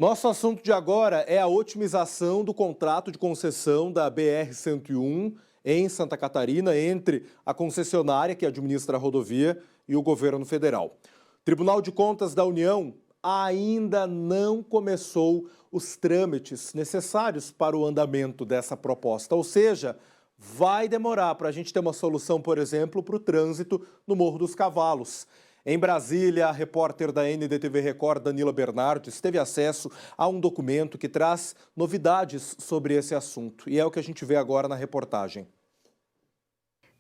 Nosso assunto de agora é a otimização do contrato de concessão da BR-101 em Santa Catarina entre a concessionária que administra a rodovia e o governo federal. O Tribunal de Contas da União ainda não começou os trâmites necessários para o andamento dessa proposta, ou seja, vai demorar para a gente ter uma solução, por exemplo, para o trânsito no Morro dos Cavalos. Em Brasília, a repórter da NDTV Record, Danila Bernardes, teve acesso a um documento que traz novidades sobre esse assunto. E é o que a gente vê agora na reportagem.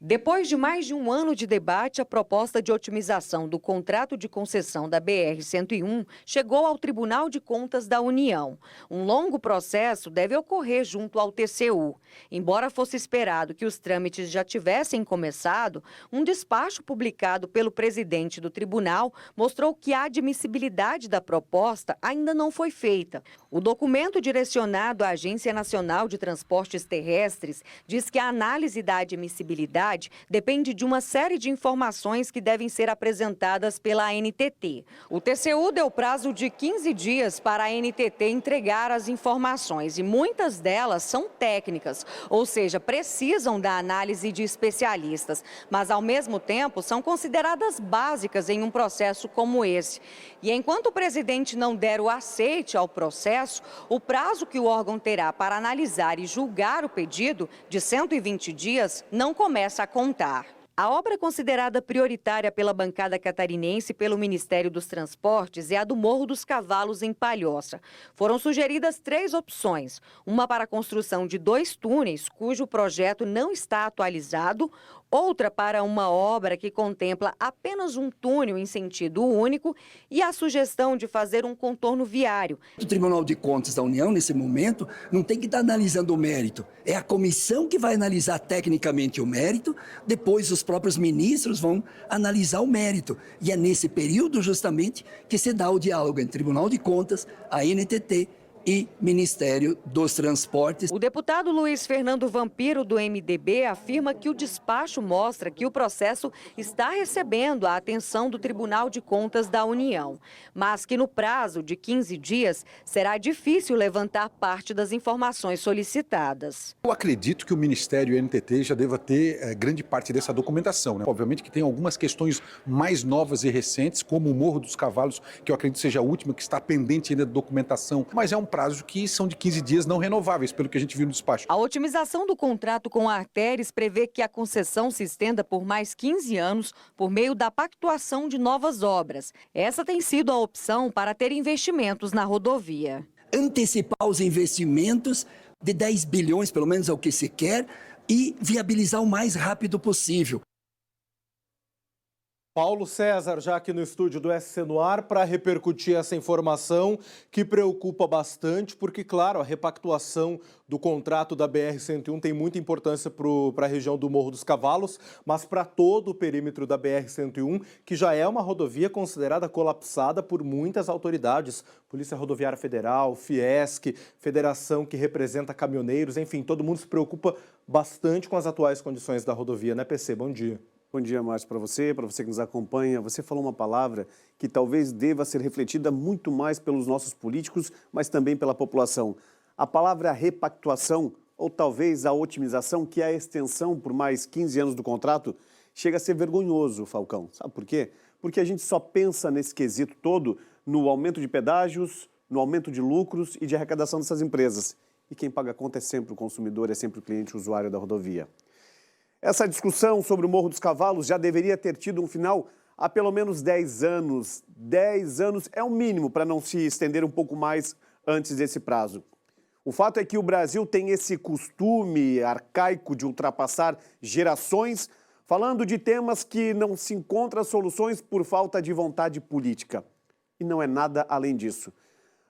Depois de mais de um ano de debate, a proposta de otimização do contrato de concessão da BR-101 chegou ao Tribunal de Contas da União. Um longo processo deve ocorrer junto ao TCU. Embora fosse esperado que os trâmites já tivessem começado, um despacho publicado pelo presidente do tribunal mostrou que a admissibilidade da proposta ainda não foi feita. O documento direcionado à Agência Nacional de Transportes Terrestres diz que a análise da admissibilidade depende de uma série de informações que devem ser apresentadas pela ANTT. O TCU deu prazo de 15 dias para a ANTT entregar as informações e muitas delas são técnicas, ou seja, precisam da análise de especialistas, mas ao mesmo tempo são consideradas básicas em um processo como esse. E enquanto o presidente não der o aceite ao processo, o prazo que o órgão terá para analisar e julgar o pedido, de 120 dias, não começa a contar. A obra considerada prioritária pela bancada catarinense e pelo Ministério dos Transportes é a do Morro dos Cavalos, em Palhoça. Foram sugeridas 3 opções, uma para a construção de 2 túneis, cujo projeto não está atualizado, outra para uma obra que contempla apenas um túnel em sentido único e a sugestão de fazer um contorno viário. O Tribunal de Contas da União, nesse momento, não tem que estar analisando o mérito. É a comissão que vai analisar tecnicamente o mérito, depois os próprios ministros vão analisar o mérito. E é nesse período, justamente, que se dá o diálogo entre Tribunal de Contas, a NTT e Ministério dos Transportes. O deputado Luiz Fernando Vampiro, do MDB, afirma que o despacho mostra que o processo está recebendo a atenção do Tribunal de Contas da União, mas que no prazo de 15 dias será difícil levantar parte das informações solicitadas. Eu acredito que o Ministério e a NTT já deva ter grande parte dessa documentação, né? Obviamente que tem algumas questões mais novas e recentes, como o Morro dos Cavalos, que eu acredito seja a última, que está pendente ainda de documentação, mas é um prazo que são de 15 dias não renováveis, pelo que a gente viu no despacho. A otimização do contrato com a Arteres prevê que a concessão se estenda por mais 15 anos por meio da pactuação de novas obras. Essa tem sido a opção para ter investimentos na rodovia. Antecipar os investimentos de 10 bilhões, pelo menos é o que se quer, e viabilizar o mais rápido possível. Paulo César, já aqui no estúdio do SC no Ar, para repercutir essa informação que preocupa bastante, porque, claro, a repactuação do contrato da BR-101 tem muita importância para a região do Morro dos Cavalos, mas para todo o perímetro da BR-101, que já é uma rodovia considerada colapsada por muitas autoridades, Polícia Rodoviária Federal, Fiesc, federação que representa caminhoneiros, enfim, todo mundo se preocupa bastante com as atuais condições da rodovia, né, PC? Bom dia. Bom dia, Márcio, para você que nos acompanha. Você falou uma palavra que talvez deva ser refletida muito mais pelos nossos políticos, mas também pela população. A palavra repactuação, ou talvez a otimização, que é a extensão por mais 15 anos do contrato, chega a ser vergonhoso, Falcão. Sabe por quê? Porque a gente só pensa nesse quesito todo no aumento de pedágios, no aumento de lucros e de arrecadação dessas empresas. E quem paga a conta é sempre o consumidor, é sempre o cliente, o usuário da rodovia. Essa discussão sobre o Morro dos Cavalos já deveria ter tido um final há pelo menos 10 anos. 10 anos é o mínimo para não se estender um pouco mais antes desse prazo. O fato é que o Brasil tem esse costume arcaico de ultrapassar gerações, falando de temas que não se encontram soluções por falta de vontade política. E não é nada além disso.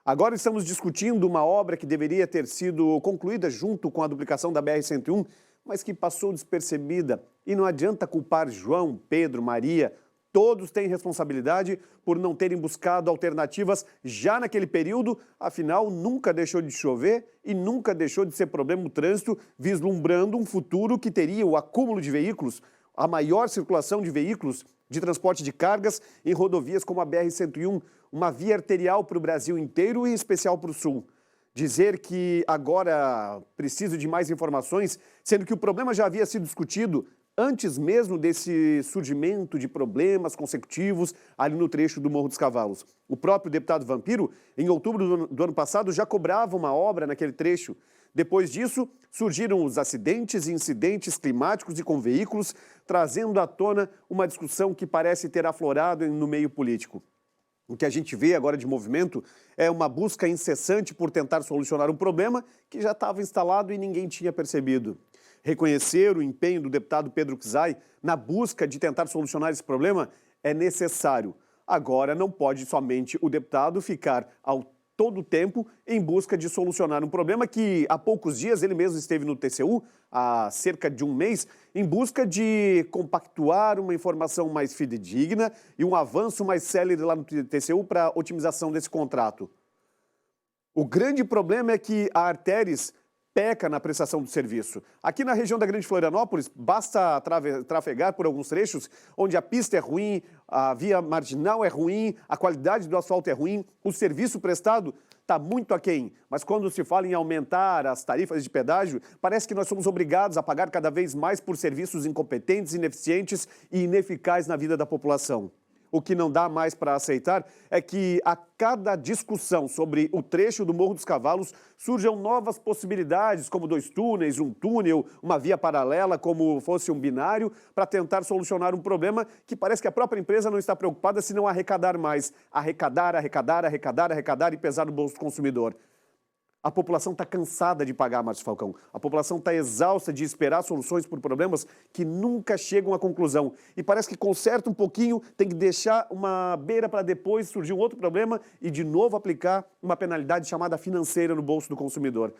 Agora estamos discutindo uma obra que deveria ter sido concluída junto com a duplicação da BR-101, mas que passou despercebida. E não adianta culpar João, Pedro, Maria. Todos têm responsabilidade por não terem buscado alternativas já naquele período. Afinal, nunca deixou de chover e nunca deixou de ser problema o trânsito, vislumbrando um futuro que teria o acúmulo de veículos, a maior circulação de veículos de transporte de cargas em rodovias como a BR-101, uma via arterial para o Brasil inteiro e em especial para o Sul. Dizer que agora preciso de mais informações, sendo que o problema já havia sido discutido antes mesmo desse surgimento de problemas consecutivos ali no trecho do Morro dos Cavalos. O próprio deputado Vampiro, em outubro do ano passado, já cobrava uma obra naquele trecho. Depois disso, surgiram os acidentes e incidentes climáticos e com veículos, trazendo à tona uma discussão que parece ter aflorado no meio político. O que a gente vê agora de movimento é uma busca incessante por tentar solucionar um problema que já estava instalado e ninguém tinha percebido. Reconhecer o empenho do deputado Pedro Czai na busca de tentar solucionar esse problema é necessário. Agora, não pode somente o deputado ficar ao todo o tempo em busca de solucionar um problema que há poucos dias ele mesmo esteve no TCU, há cerca de um mês, em busca de compactuar uma informação mais fidedigna e um avanço mais célere lá no TCU para a otimização desse contrato. O grande problema é que a Arteris peca na prestação do serviço. Aqui na região da Grande Florianópolis, basta trafegar por alguns trechos onde a pista é ruim, a via marginal é ruim, a qualidade do asfalto é ruim, o serviço prestado está muito aquém. Mas quando se fala em aumentar as tarifas de pedágio, parece que nós somos obrigados a pagar cada vez mais por serviços incompetentes, ineficientes e ineficazes na vida da população. O que não dá mais para aceitar é que a cada discussão sobre o trecho do Morro dos Cavalos surjam novas possibilidades, como 2 túneis, um túnel, uma via paralela, como fosse um binário, para tentar solucionar um problema que parece que a própria empresa não está preocupada se não arrecadar mais. Arrecadar e pesar no bolso do consumidor. A população está cansada de pagar, Márcio Falcão. A população está exausta de esperar soluções por problemas que nunca chegam à conclusão. E parece que conserta um pouquinho, tem que deixar uma beira para depois surgir um outro problema e de novo aplicar uma penalidade chamada financeira no bolso do consumidor.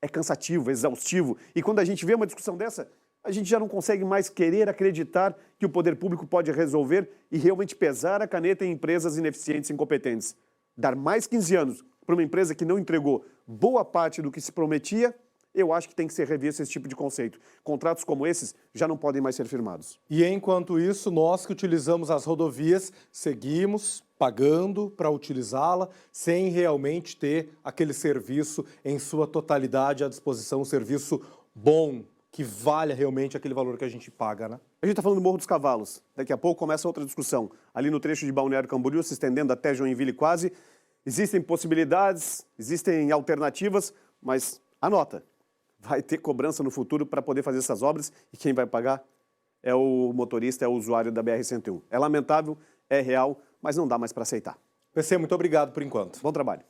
É cansativo, é exaustivo. E quando a gente vê uma discussão dessa, a gente já não consegue mais querer acreditar que o poder público pode resolver e realmente pesar a caneta em empresas ineficientes e incompetentes. Dar mais 15 anos para uma empresa que não entregou boa parte do que se prometia, eu acho que tem que ser revisto esse tipo de conceito. Contratos como esses já não podem mais ser firmados. E enquanto isso, nós que utilizamos as rodovias, seguimos pagando para utilizá-la, sem realmente ter aquele serviço em sua totalidade à disposição, um serviço bom, que valha realmente aquele valor que a gente paga, né? A gente está falando do Morro dos Cavalos. Daqui a pouco começa outra discussão. Ali no trecho de Balneário Camboriú, se estendendo até Joinville quase, existem possibilidades, existem alternativas, mas anota, vai ter cobrança no futuro para poder fazer essas obras e quem vai pagar é o motorista, é o usuário da BR-101. É lamentável, é real, mas não dá mais para aceitar. PC, muito obrigado por enquanto. Bom trabalho.